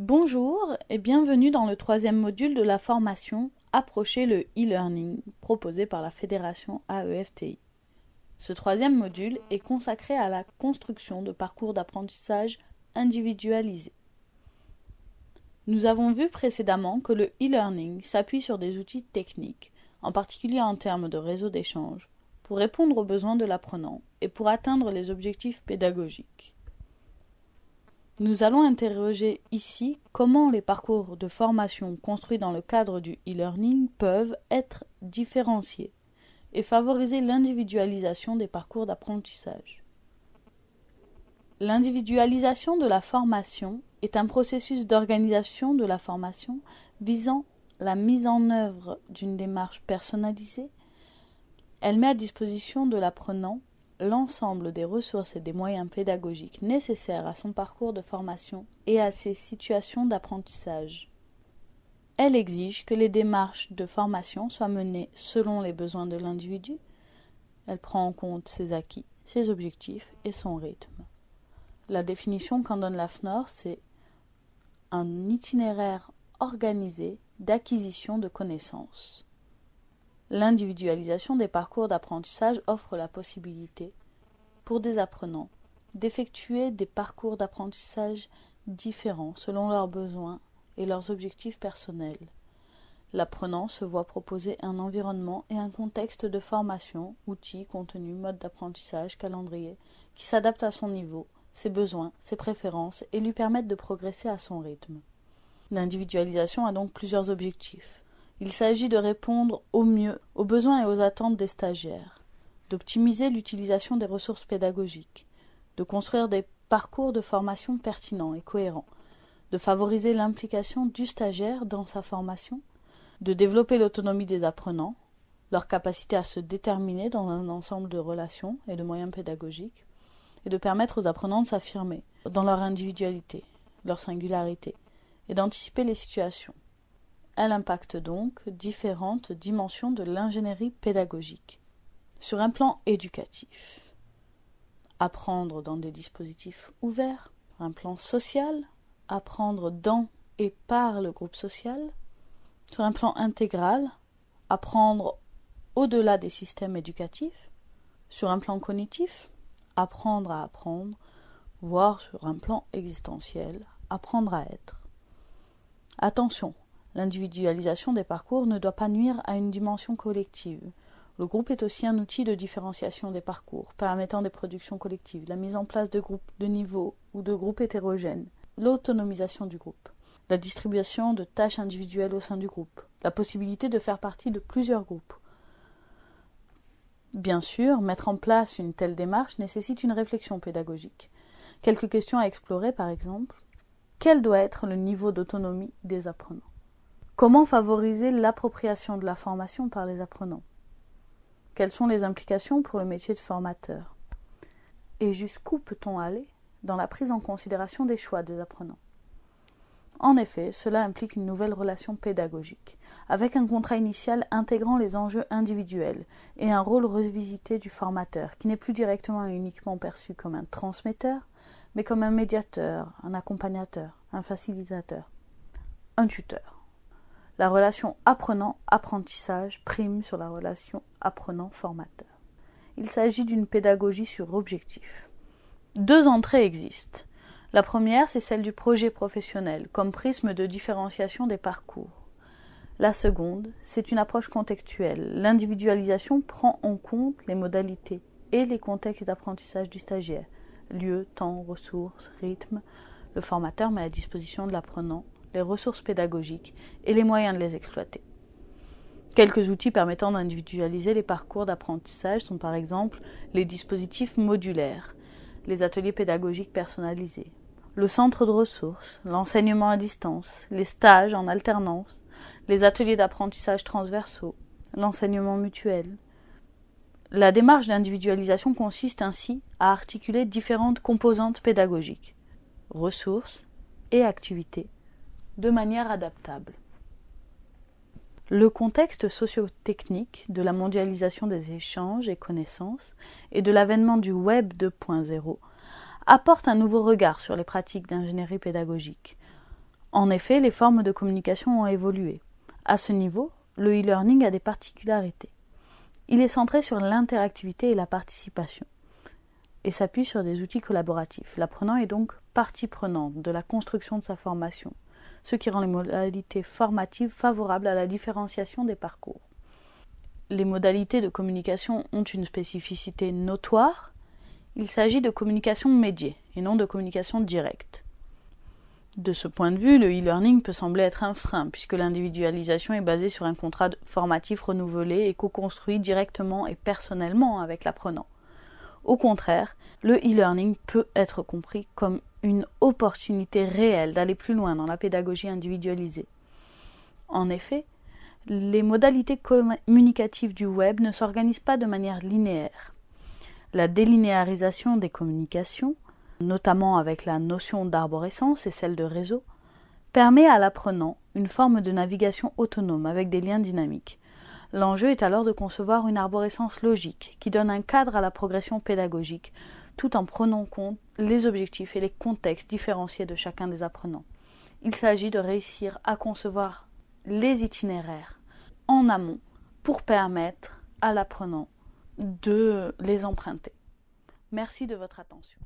Bonjour et bienvenue dans le troisième module de la formation Approcher le e-learning proposé par la Fédération AEFTI. Ce troisième module est consacré à la construction de parcours d'apprentissage individualisés. Nous avons vu précédemment que le e-learning s'appuie sur des outils techniques, en particulier en termes de réseau d'échange, pour répondre aux besoins de l'apprenant et pour atteindre les objectifs pédagogiques. Nous allons interroger ici comment les parcours de formation construits dans le cadre du e-learning peuvent être différenciés et favoriser l'individualisation des parcours d'apprentissage. L'individualisation de la formation est un processus d'organisation de la formation visant la mise en œuvre d'une démarche personnalisée. Elle met à disposition de l'apprenant l'ensemble des ressources et des moyens pédagogiques nécessaires à son parcours de formation et à ses situations d'apprentissage. Elle exige que les démarches de formation soient menées selon les besoins de l'individu. Elle prend en compte ses acquis, ses objectifs et son rythme. La définition qu'en donne la FNOR, c'est un itinéraire organisé d'acquisition de connaissances. L'individualisation des parcours d'apprentissage offre la possibilité, pour des apprenants, d'effectuer des parcours d'apprentissage différents selon leurs besoins et leurs objectifs personnels. L'apprenant se voit proposer un environnement et un contexte de formation, outils, contenus, modes d'apprentissage, calendrier, qui s'adaptent à son niveau, ses besoins, ses préférences et lui permettent de progresser à son rythme. L'individualisation a donc plusieurs objectifs. Il s'agit de répondre au mieux aux besoins et aux attentes des stagiaires, d'optimiser l'utilisation des ressources pédagogiques, de construire des parcours de formation pertinents et cohérents, de favoriser l'implication du stagiaire dans sa formation, de développer l'autonomie des apprenants, leur capacité à se déterminer dans un ensemble de relations et de moyens pédagogiques, et de permettre aux apprenants de s'affirmer dans leur individualité, leur singularité, et d'anticiper les situations. Elle impacte donc différentes dimensions de l'ingénierie pédagogique. Sur un plan éducatif, apprendre dans des dispositifs ouverts, un plan social, apprendre dans et par le groupe social, sur un plan intégral, apprendre au-delà des systèmes éducatifs, sur un plan cognitif, apprendre à apprendre, voire sur un plan existentiel, apprendre à être. Attention, l'individualisation des parcours ne doit pas nuire à une dimension collective. Le groupe est aussi un outil de différenciation des parcours, permettant des productions collectives, la mise en place de groupes de niveau ou de groupes hétérogènes, l'autonomisation du groupe, la distribution de tâches individuelles au sein du groupe, la possibilité de faire partie de plusieurs groupes. Bien sûr, mettre en place une telle démarche nécessite une réflexion pédagogique. Quelques questions à explorer par exemple. Quel doit être le niveau d'autonomie des apprenants ? Comment favoriser l'appropriation de la formation par les apprenants ? Quelles sont les implications pour le métier de formateur ? Et jusqu'où peut-on aller dans la prise en considération des choix des apprenants ? En effet, cela implique une nouvelle relation pédagogique, avec un contrat initial intégrant les enjeux individuels et un rôle revisité du formateur, qui n'est plus directement et uniquement perçu comme un transmetteur, mais comme un médiateur, un accompagnateur, un facilitateur, un tuteur. La relation apprenant-apprentissage prime sur la relation apprenant-formateur. Il s'agit d'une pédagogie sur objectif. Deux entrées existent. La première, c'est celle du projet professionnel, comme prisme de différenciation des parcours. La seconde, c'est une approche contextuelle. L'individualisation prend en compte les modalités et les contextes d'apprentissage du stagiaire. Lieu, temps, ressources, rythme. Le formateur met à disposition de l'apprenant les ressources pédagogiques et les moyens de les exploiter. Quelques outils permettant d'individualiser les parcours d'apprentissage sont par exemple les dispositifs modulaires, les ateliers pédagogiques personnalisés, le centre de ressources, l'enseignement à distance, les stages en alternance, les ateliers d'apprentissage transversaux, l'enseignement mutuel. La démarche d'individualisation consiste ainsi à articuler différentes composantes pédagogiques, ressources et activités, de manière adaptable. Le contexte socio-technique de la mondialisation des échanges et connaissances et de l'avènement du Web 2.0 apporte un nouveau regard sur les pratiques d'ingénierie pédagogique. En effet, les formes de communication ont évolué. À ce niveau, le e-learning a des particularités. Il est centré sur l'interactivité et la participation et s'appuie sur des outils collaboratifs. L'apprenant est donc partie prenante de la construction de sa formation, ce qui rend les modalités formatives favorables à la différenciation des parcours. Les modalités de communication ont une spécificité notoire. Il s'agit de communication médiée et non de communication directe. De ce point de vue, le e-learning peut sembler être un frein, puisque l'individualisation est basée sur un contrat formatif renouvelé et co-construit directement et personnellement avec l'apprenant. Au contraire, le e-learning peut être compris comme une opportunité réelle d'aller plus loin dans la pédagogie individualisée. En effet, les modalités communicatives du web ne s'organisent pas de manière linéaire. La délinéarisation des communications, notamment avec la notion d'arborescence et celle de réseau, permet à l'apprenant une forme de navigation autonome avec des liens dynamiques. L'enjeu est alors de concevoir une arborescence logique qui donne un cadre à la progression pédagogique, tout en prenant en compte les objectifs et les contextes différenciés de chacun des apprenants. Il s'agit de réussir à concevoir les itinéraires en amont pour permettre à l'apprenant de les emprunter. Merci de votre attention.